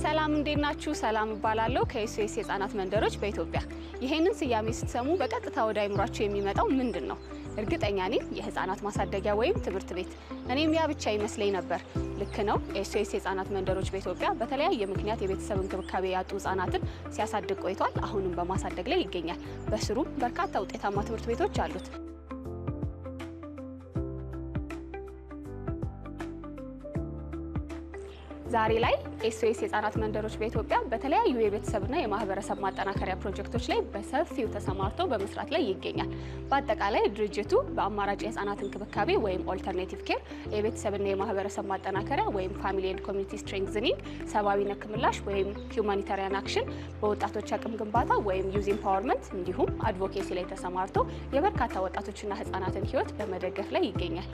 ሰላም እንዴት ናችሁ? ሰላም እባላለሁ ከኤስኤስ የህፃናት መንደሮች በኢትዮጵያ። ይሄንን ስያሜ ስትሰሙ በቀጥታ ወደ አይምሯችሁ የሚመጣው ምንድነው? እርግጠኛ ነኝ የህፃናት ማሳደጊያ ወይም ትምህርት ቤት። እኔም ያ ብቻ ይመስለኝ ነበር። ልክ ነው። ኤስኤስ የህፃናት መንደሮች በኢትዮጵያ በተለያየ ምክንያት የቤተሰብ እንክብካቤ ያጡ ህፃናትን ሲያሳድግ ቆይቷል። አሁንም በማሳደግ ላይ ይገኛል። በስሩም በርካታ ውጤታማ ትምህርት ቤቶች አሉት። ዛሬ ላይ ኤስኤስ የህፃናት መንደሮች በኢትዮጵያ በተለያዩ የቤተሰብና የማህበረሰብ ማጠናከሪያ ፕሮጀክቶች ላይ በሰፊው ተሰማርቶ በመስራት ላይ ይገኛል። በአጠቃላይ ድርጅቱ በአማራጭ የህፃናት እንክብካቤ ወይም ኦልተርኔቲቭ ኬር፣ የቤተሰብና የማህበረሰብ ማጠናከሪያ ወይም ፋሚሊ ኤንድ ኮሚኒቲ ስትሬንግዘኒንግ፣ ሰብአዊ ነክ ምላሽ ወይም ሁማኒታሪያን አክሽን፣ በወጣቶች አቅም ግንባታ ወይም ዩዝ ኢምፓወርመንት እንዲሁም አድቮኬሲ ላይ ተሰማርቶ የበርካታ ወጣቶችና ህፃናትን ህይወት በመደገፍ ላይ ይገኛል።